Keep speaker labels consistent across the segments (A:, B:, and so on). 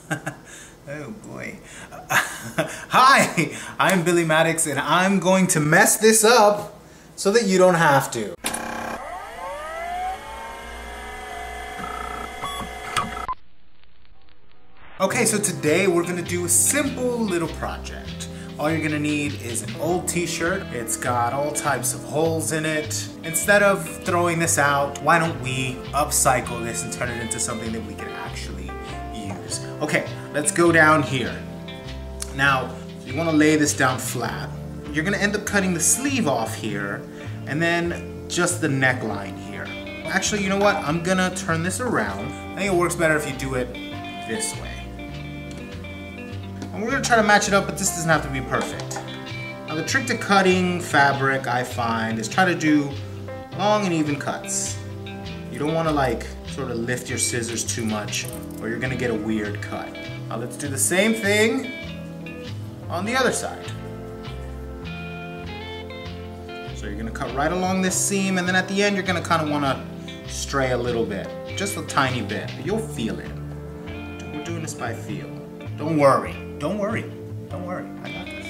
A: Oh boy. Hi, I'm Billi Maddox and I'm going to mess this up so that you don't have to. Okay, so today we're gonna do a simple little project. All you're gonna need is an old t-shirt. It's got all types of holes in it. Instead of throwing this out, why don't we upcycle this and turn it into something that we can actually use? Okay, let's go down here. Now, you wanna lay this down flat. You're gonna end up cutting the sleeve off here and then just the neckline here. Actually, you know what? I'm gonna turn this around. I think it works better if you do it this way. And we're gonna try to match it up, but this doesn't have to be perfect. Now the trick to cutting fabric, I find, is try to do long and even cuts. You don't wanna like sort of lift your scissors too much or you're gonna get a weird cut. Now let's do the same thing on the other side. So you're gonna cut right along this seam and then at the end you're gonna kind of wanna stray a little bit, just a tiny bit, but you'll feel it. We're doing this by feel. Don't worry. Don't worry. Don't worry. I got this.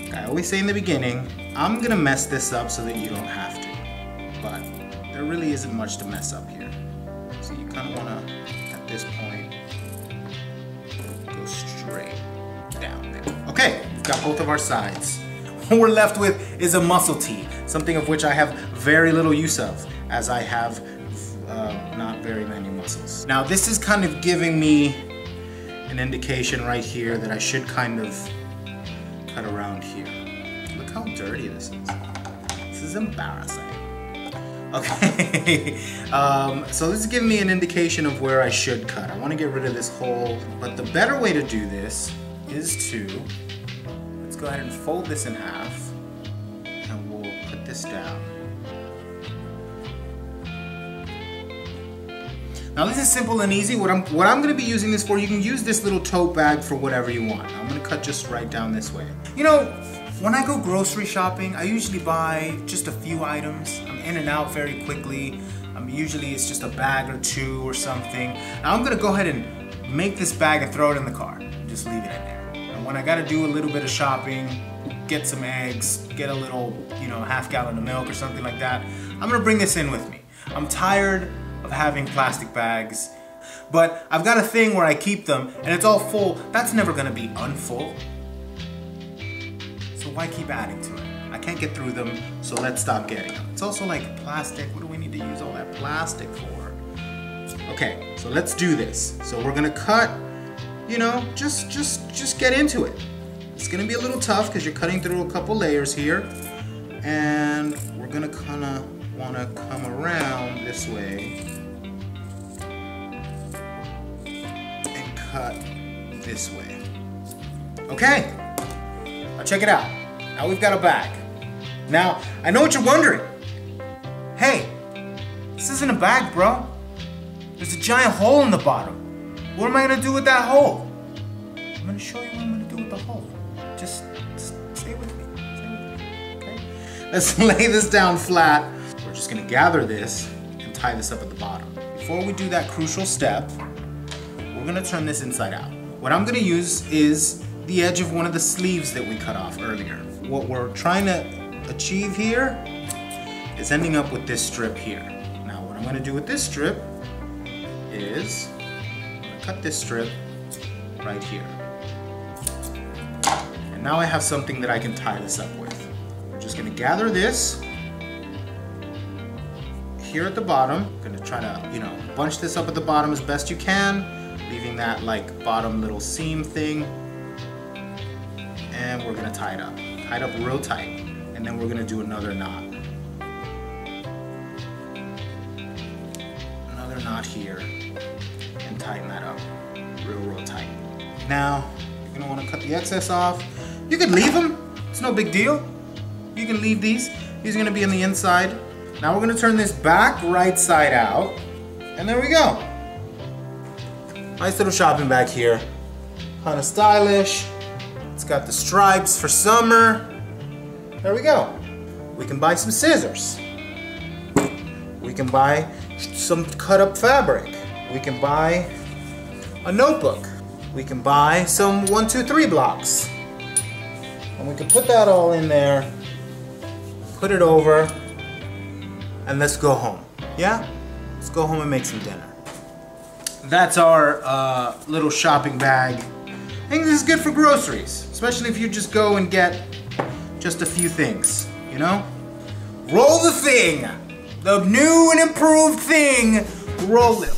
A: Okay, I always say in the beginning, I'm gonna mess this up so that you don't have to. But there really isn't much to mess up here. So you kind of wanna, at this point, go straight down there. Okay, we've got both of our sides. What we're left with is a muscle tee, something of which I have very little use of, as I have not very many muscles. Now this is kind of giving me an indication right here that I should kind of cut around here. Look how dirty this is. This is embarrassing. Okay, so this is giving me an indication of where I should cut. I want to get rid of this hole, but the better way to do this is to, let's go ahead and fold this in half, and we'll put this down. Now this is simple and easy. What I'm gonna be using this for, you can use this little tote bag for whatever you want. I'm gonna cut just right down this way. You know, when I go grocery shopping, I usually buy just a few items. I'm in and out very quickly. Usually it's just a bag or two or something. Now I'm gonna go ahead and make this bag and throw it in the car. Just leave it in there. And when I gotta do a little bit of shopping, get some eggs, get a little, you know, half gallon of milk or something like that, I'm gonna bring this in with me. I'm tired of having plastic bags, but I've got a thing where I keep them and it's all full. That's never gonna be unfull. So why keep adding to it? I can't get through them, so let's stop getting them. It's also like plastic. What do we need to use all that plastic for? Okay, so let's do this. So we're gonna cut, you know, just get into it. It's gonna be a little tough because you're cutting through a couple layers here, and we're gonna kinda wanna come around this way and cut this way. Okay, now check it out. Now we've got a bag. Now, I know what you're wondering. Hey, this isn't a bag, bro. There's a giant hole in the bottom. What am I gonna do with that hole? I'm gonna show you what I'm gonna do with the hole. Just stay with me, okay? Let's lay this down flat. We're just gonna gather this and tie this up at the bottom. Before we do that crucial step, we're gonna turn this inside out. What I'm gonna use is the edge of one of the sleeves that we cut off earlier. What we're trying to achieve here is ending up with this strip here. Now what I'm gonna do with this strip is I'm gonna cut this strip right here. And now I have something that I can tie this up with. We're just gonna gather this here at the bottom. I'm gonna try to, you know, bunch this up at the bottom as best you can, leaving that like bottom little seam thing. And we're gonna tie it up. Tie it up real tight. And then we're gonna do another knot. Another knot here. And tighten that up real tight. Now, you're gonna wanna cut the excess off. You can leave them, it's no big deal. You can leave these. These are gonna be on the inside. Now we're gonna turn this back right side out. And there we go. Nice little shopping bag here. Kinda stylish. It's got the stripes for summer. There we go. We can buy some scissors. We can buy some cut up fabric. We can buy a notebook. we can buy some 1, 2, 3 blocks. And we can put that all in there, put it over, and let's go home. Yeah? Let's go home and make some dinner. That's our little shopping bag. I think this is good for groceries, especially if you just go and get just a few things, you know? Roll the thing! The new and improved thing, roll it.